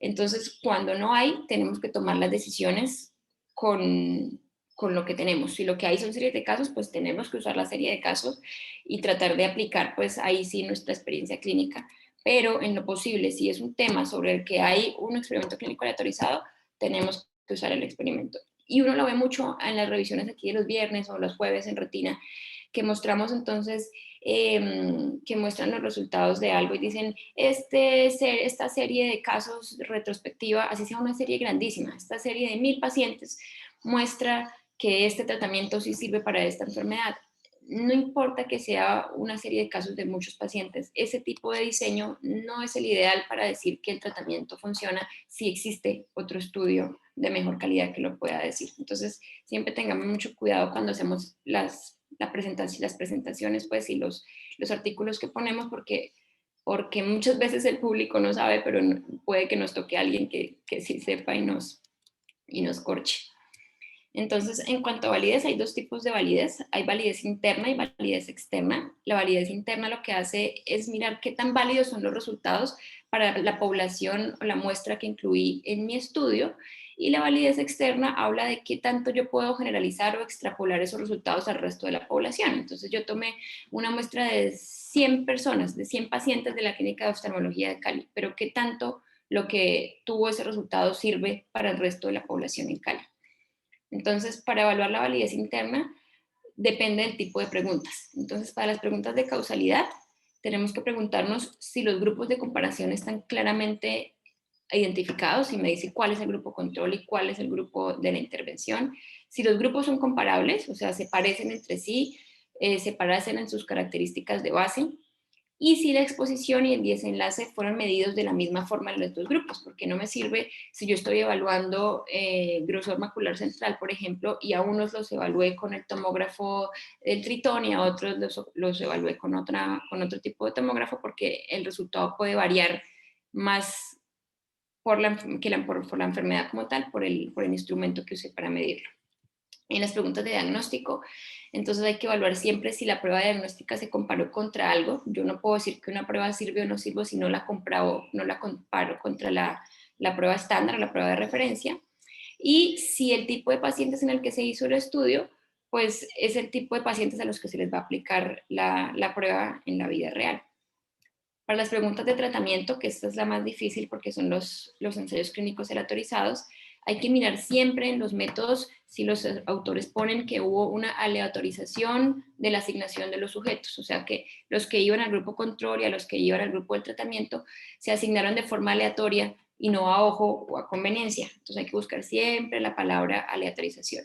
Entonces, cuando no hay, tenemos que tomar las decisiones con lo que tenemos. Si lo que hay son series de casos, pues tenemos que usar la serie de casos y tratar de aplicar, pues ahí sí nuestra experiencia clínica. Pero en lo posible, si es un tema sobre el que hay un experimento clínico aleatorizado, tenemos que usar el experimento. Y uno lo ve mucho en las revisiones aquí de los viernes o los jueves en Retina, que mostramos entonces, que muestran los resultados de algo y dicen, esta serie de casos retrospectiva, así sea una serie grandísima, esta serie de 1000 pacientes muestra que este tratamiento sí sirve para esta enfermedad. No importa que sea una serie de casos de muchos pacientes, ese tipo de diseño no es el ideal para decir que el tratamiento funciona si existe otro estudio de mejor calidad que lo pueda decir. Entonces, siempre tengamos mucho cuidado cuando hacemos las presentaciones, pues, y los artículos que ponemos, porque muchas veces el público no sabe, pero puede que nos toque a alguien que sí sepa y nos corche. Entonces, en cuanto a validez, hay dos tipos de validez. Hay validez interna y validez externa. La validez interna lo que hace es mirar qué tan válidos son los resultados para la población o la muestra que incluí en mi estudio. Y la validez externa habla de qué tanto yo puedo generalizar o extrapolar esos resultados al resto de la población. Entonces, yo tomé una muestra de 100 personas, de 100 pacientes de la Clínica de Oftalmología de Cali, pero qué tanto lo que tuvo ese resultado sirve para el resto de la población en Cali. Entonces, para evaluar la validez interna, depende del tipo de preguntas. Entonces, para las preguntas de causalidad, tenemos que preguntarnos si los grupos de comparación están claramente identificados, si me dice cuál es el grupo control y cuál es el grupo de la intervención, si los grupos son comparables, o sea, se parecen entre sí, se parecen en sus características de base, y si la exposición y el desenlace fueron medidos de la misma forma en los dos grupos, porque no me sirve si yo estoy evaluando grosor macular central, por ejemplo, y a unos los evalué con el tomógrafo del Tritón y a otros los evalué con otro tipo de tomógrafo, porque el resultado puede variar más por la enfermedad como tal, por el instrumento que usé para medirlo. En las preguntas de diagnóstico, entonces hay que evaluar siempre si la prueba diagnóstica se comparó contra algo. Yo no puedo decir que una prueba sirve o no sirve si no la comparo contra la prueba estándar o la prueba de referencia. Y si el tipo de pacientes en el que se hizo el estudio, pues es el tipo de pacientes a los que se les va a aplicar la prueba en la vida real. Para las preguntas de tratamiento, que esta es la más difícil porque son los ensayos clínicos aleatorizados, hay que mirar siempre en los métodos si los autores ponen que hubo una aleatorización de la asignación de los sujetos, o sea que los que iban al grupo control y a los que iban al grupo del tratamiento se asignaron de forma aleatoria y no a ojo o a conveniencia. Entonces hay que buscar siempre la palabra aleatorización.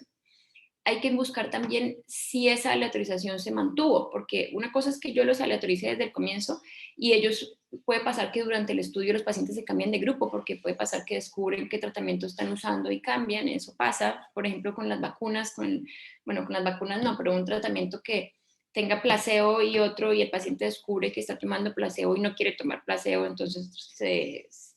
Hay que buscar también si esa aleatorización se mantuvo, porque una cosa es que yo los aleatorice desde el comienzo y ellos, puede pasar que durante el estudio los pacientes se cambien de grupo, porque puede pasar que descubren qué tratamiento están usando y cambian, eso pasa, por ejemplo, con las vacunas, con las vacunas no, pero un tratamiento que tenga placebo y otro, y el paciente descubre que está tomando placebo y no quiere tomar placebo, entonces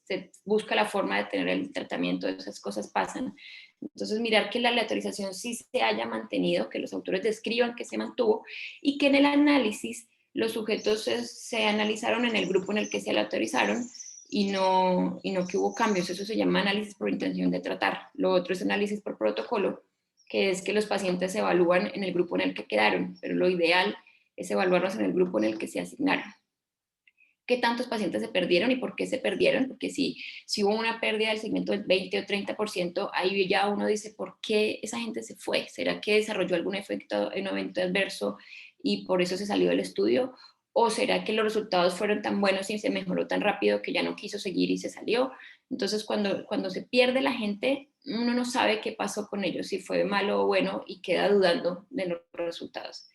se busca la forma de tener el tratamiento, esas cosas pasan. Entonces, mirar que la aleatorización sí se haya mantenido, que los autores describan que se mantuvo y que en el análisis los sujetos se analizaron en el grupo en el que se aleatorizaron y no que hubo cambios. Eso se llama análisis por intención de tratar. Lo otro es análisis por protocolo, que es que los pacientes se evalúan en el grupo en el que quedaron, pero lo ideal es evaluarlos en el grupo en el que se asignaron. ¿Qué tantos pacientes se perdieron y por qué se perdieron? Porque si hubo una pérdida del segmento del 20 o 30%, ahí ya uno dice, ¿por qué esa gente se fue? ¿Será que desarrolló algún efecto, un evento adverso y por eso se salió del estudio? ¿O será que los resultados fueron tan buenos y se mejoró tan rápido que ya no quiso seguir y se salió? Entonces, cuando se pierde la gente, uno no sabe qué pasó con ellos, si fue malo o bueno, y queda dudando de los resultados.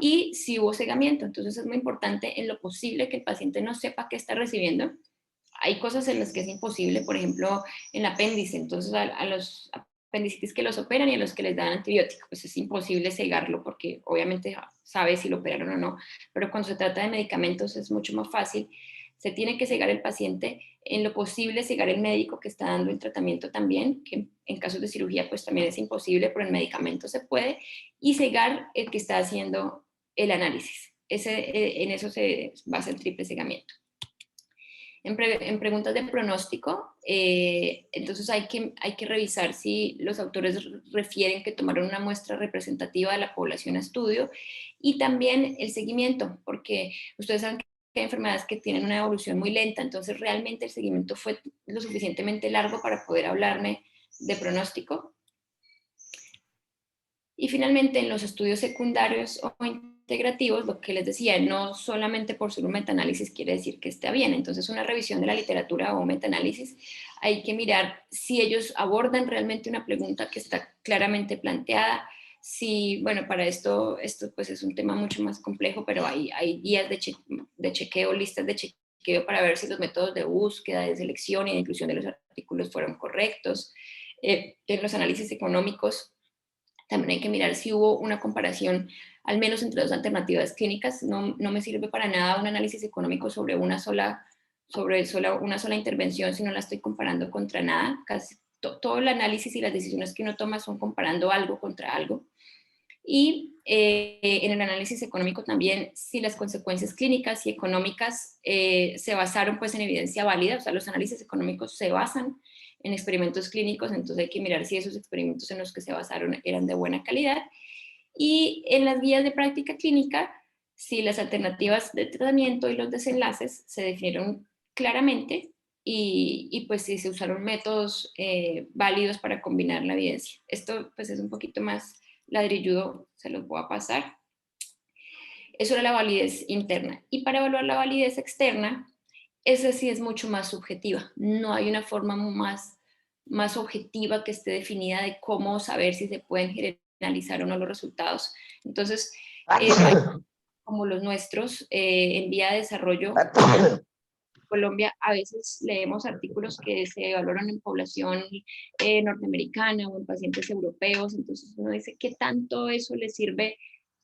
Y si hubo cegamiento, entonces es muy importante en lo posible que el paciente no sepa qué está recibiendo. Hay cosas en las que es imposible, por ejemplo, en el apéndice, entonces a los apendicitis que los operan y a los que les dan antibióticos, pues es imposible cegarlo porque obviamente sabe si lo operaron o no, pero cuando se trata de medicamentos es mucho más fácil. Se tiene que cegar el paciente, en lo posible cegar el médico que está dando el tratamiento también, que en casos de cirugía pues también es imposible, pero en medicamentos se puede, y cegar el que está haciendo el análisis. En eso se basa el triple cegamiento. En preguntas de pronóstico, entonces hay que revisar si los autores refieren que tomaron una muestra representativa de la población a estudio, y también el seguimiento, porque ustedes saben que hay enfermedades que tienen una evolución muy lenta, entonces realmente el seguimiento fue lo suficientemente largo para poder hablarme de pronóstico. Y finalmente, en los estudios secundarios o integrativos, lo que les decía, no solamente por ser un metaanálisis quiere decir que esté bien. Entonces, una revisión de la literatura o metaanálisis, hay que mirar si ellos abordan realmente una pregunta que está claramente planteada. Si, bueno, para esto pues es un tema mucho más complejo, pero hay guías de chequeo, listas de chequeo para ver si los métodos de búsqueda, de selección y de inclusión de los artículos fueron correctos. En los análisis económicos, también hay que mirar si hubo una comparación, al menos entre dos alternativas clínicas. No me sirve para nada un análisis económico sobre una sola intervención si no la estoy comparando contra nada. Casi todo el análisis y las decisiones que uno toma son comparando algo contra algo. Y en el análisis económico también, si las consecuencias clínicas y económicas se basaron pues en evidencia válida, o sea, los análisis económicos se basan en experimentos clínicos, entonces hay que mirar si esos experimentos en los que se basaron eran de buena calidad. Y en las guías de práctica clínica, si las alternativas de tratamiento y los desenlaces se definieron claramente, y pues si se usaron métodos válidos para combinar la evidencia. Esto pues es un poquito más ladrilludo, se los voy a pasar. Eso era la validez interna. Y para evaluar la validez externa, esa sí es mucho más subjetiva. No hay una forma más objetiva que esté definida de cómo saber si se pueden generalizar o no los resultados. Entonces, como los nuestros, en vía de desarrollo, Colombia, a veces leemos artículos que se evaluaron en población norteamericana o en pacientes europeos, entonces uno dice, ¿qué tanto eso le sirve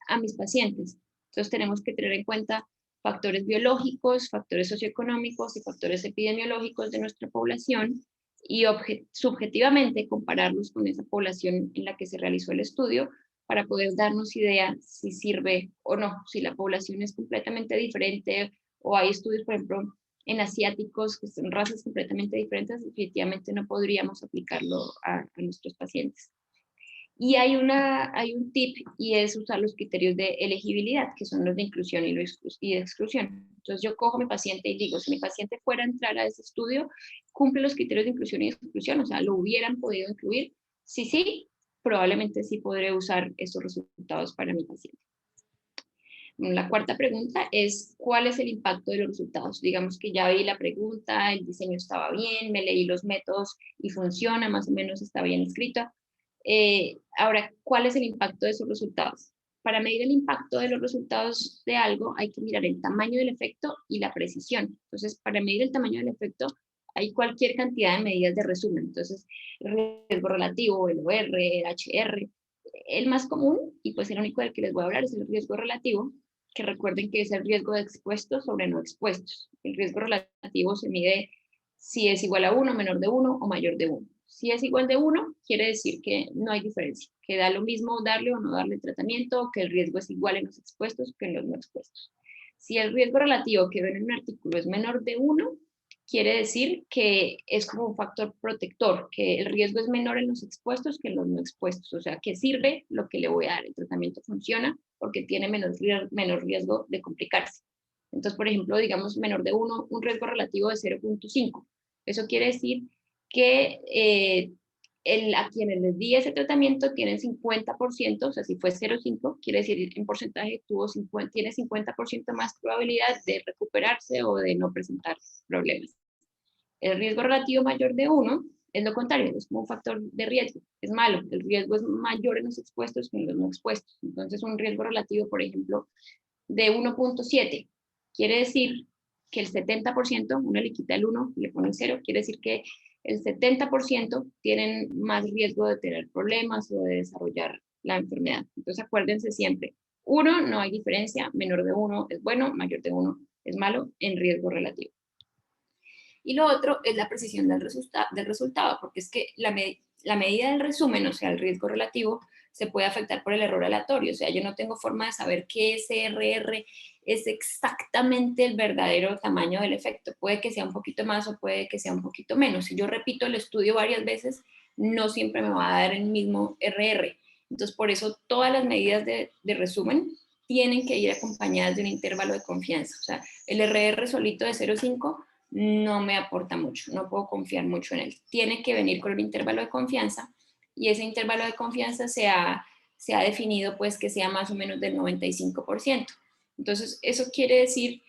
a mis pacientes? Entonces tenemos que tener en cuenta factores biológicos, factores socioeconómicos y factores epidemiológicos de nuestra población, y subjetivamente compararlos con esa población en la que se realizó el estudio para poder darnos idea si sirve o no, si la población es completamente diferente, o hay estudios, por ejemplo, en asiáticos, que son razas completamente diferentes, definitivamente no podríamos aplicarlo a nuestros pacientes. Y hay un tip, y es usar los criterios de elegibilidad, que son los de inclusión y de exclusión. Entonces yo cojo a mi paciente y digo, si mi paciente fuera a entrar a ese estudio, cumple los criterios de inclusión y exclusión, o sea, ¿lo hubieran podido incluir? Sí, probablemente sí podré usar esos resultados para mi paciente. La cuarta pregunta es, ¿cuál es el impacto de los resultados? Digamos que ya vi la pregunta, el diseño estaba bien, me leí los métodos y funciona, más o menos está bien escrito. Ahora, ¿cuál es el impacto de esos resultados? Para medir el impacto de los resultados de algo, hay que mirar el tamaño del efecto y la precisión. Entonces, para medir el tamaño del efecto, hay cualquier cantidad de medidas de resumen. Entonces, el riesgo relativo, el OR, el HR. El más común, y pues el único del que les voy a hablar, es el riesgo relativo, que recuerden que es el riesgo de expuestos sobre no expuestos. El riesgo relativo se mide si es igual a 1, menor de 1 o mayor de 1. Si es igual de 1, quiere decir que no hay diferencia, que da lo mismo darle o no darle tratamiento, que el riesgo es igual en los expuestos que en los no expuestos. Si el riesgo relativo que ven en un artículo es menor de 1, quiere decir que es como un factor protector, que el riesgo es menor en los expuestos que en los no expuestos, o sea, que sirve lo que le voy a dar, el tratamiento funciona porque tiene menor riesgo de complicarse. Entonces, por ejemplo, digamos menor de 1, un riesgo relativo de 0.5. Eso quiere decir que a quienes les di ese tratamiento tienen 50%, o sea, si fue 0.5, quiere decir en porcentaje tiene 50% más probabilidad de recuperarse o de no presentar problemas. El riesgo relativo mayor de 1 es lo contrario, es como un factor de riesgo, es malo, el riesgo es mayor en los expuestos que en los no expuestos. Entonces, un riesgo relativo, por ejemplo, de 1.7, quiere decir que el 70%, uno le quita el 1, le pone 0, quiere decir que el 70% tienen más riesgo de tener problemas o de desarrollar la enfermedad. Entonces, acuérdense siempre, 1 no hay diferencia, menor de 1 es bueno, mayor de 1 es malo en riesgo relativo. Y lo otro es la precisión del resultado, porque es que la medida del resumen, o sea, el riesgo relativo, se puede afectar por el error aleatorio. O sea, yo no tengo forma de saber que ese RR es exactamente el verdadero tamaño del efecto. Puede que sea un poquito más o puede que sea un poquito menos. Si yo repito el estudio varias veces, no siempre me va a dar el mismo RR. Entonces, por eso todas las medidas de resumen tienen que ir acompañadas de un intervalo de confianza. O sea, el RR solito de 0,5 no me aporta mucho, no puedo confiar mucho en él. Tiene que venir con un intervalo de confianza y ese intervalo de confianza se ha definido pues que sea más o menos del 95%. Entonces, eso quiere decir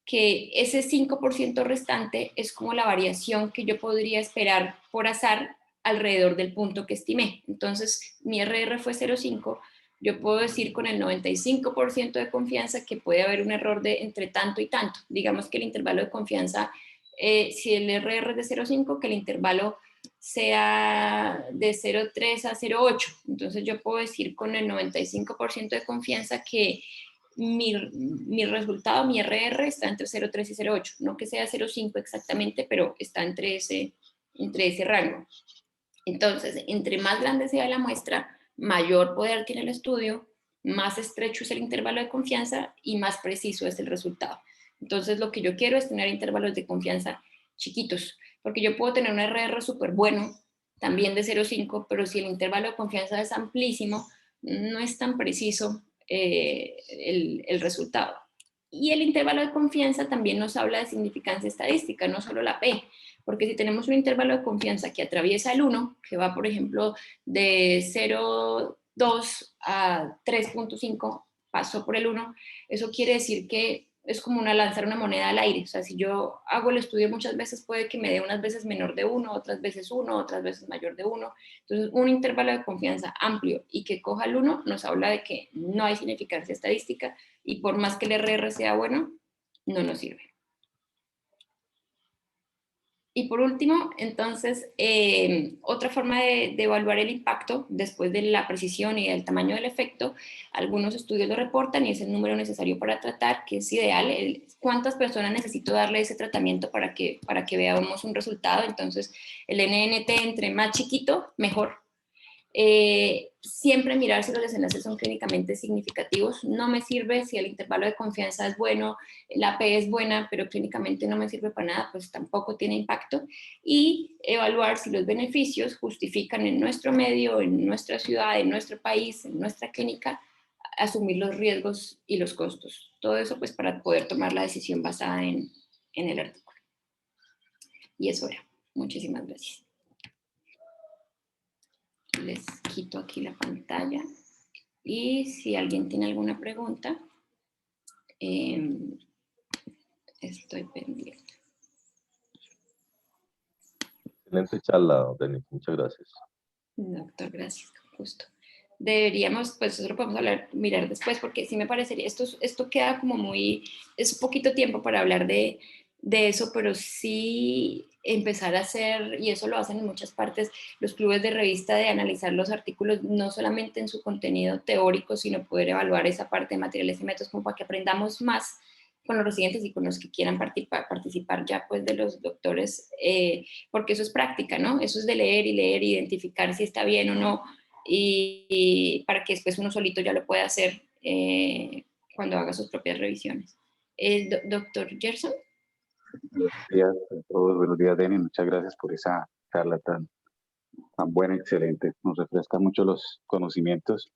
que ese 5% restante es como la variación que yo podría esperar por azar alrededor del punto que estimé. Entonces, mi RR fue 0,5, yo puedo decir con el 95% de confianza que puede haber un error de entre tanto y tanto. Digamos que el intervalo de confianza, si el RR es de 0,5, que el intervalo sea de 0,3 a 0,8. Entonces yo puedo decir con el 95% de confianza que mi resultado, mi RR, está entre 0,3 y 0,8. No que sea 0,5 exactamente, pero está entre ese rango. Entonces, entre más grande sea la muestra, mayor poder tiene el estudio, más estrecho es el intervalo de confianza y más preciso es el resultado. Entonces, lo que yo quiero es tener intervalos de confianza chiquitos, porque yo puedo tener un RR súper bueno, también de 0,5, pero si el intervalo de confianza es amplísimo, no es tan preciso el resultado. Y el intervalo de confianza también nos habla de significancia estadística, no solo la P, porque si tenemos un intervalo de confianza que atraviesa el 1, que va, por ejemplo, de 0,2 a 3,5, pasó por el 1, eso quiere decir que es como lanzar una moneda al aire. O sea, si yo hago el estudio muchas veces, puede que me dé unas veces menor de 1, otras veces 1, otras veces mayor de 1. Entonces, un intervalo de confianza amplio y que coja el 1 nos habla de que no hay significancia estadística y por más que el RR sea bueno, no nos sirve. Y por último, entonces, otra forma de evaluar el impacto después de la precisión y del tamaño del efecto, algunos estudios lo reportan y es el número necesario para tratar, que es ideal, cuántas personas necesito darle ese tratamiento para que veamos un resultado. Entonces, el NNT entre más chiquito, mejor. Siempre mirar si los desenlaces son clínicamente significativos. No me sirve si el intervalo de confianza es bueno, la P es buena, pero clínicamente no me sirve para nada, pues tampoco tiene impacto. Y evaluar si los beneficios justifican en nuestro medio, en nuestra ciudad, en nuestro país, en nuestra clínica, asumir los riesgos y los costos. Todo eso pues para poder tomar la decisión basada en el artículo. Y eso era. Muchísimas gracias. Les quito aquí la pantalla y si alguien tiene alguna pregunta, estoy pendiente. Excelente charla, Denis. Muchas gracias. Doctor, gracias, justo. Deberíamos, pues eso lo podemos mirar después, porque sí me parecería, esto queda como muy, es poquito tiempo para hablar de eso, pero sí empezar a hacer, y eso lo hacen en muchas partes, los clubes de revista, de analizar los artículos, no solamente en su contenido teórico, sino poder evaluar esa parte de materiales y métodos, como para que aprendamos más con los residentes y con los que quieran participar ya pues de los doctores, porque eso es práctica, ¿no? Eso es de leer y leer, identificar si está bien o no, y para que después uno solito ya lo pueda hacer cuando haga sus propias revisiones. Doctor Gerson. Buenos días a todos, buenos días, Denis. Muchas gracias por esa charla tan buena, excelente. Nos refresca mucho los conocimientos.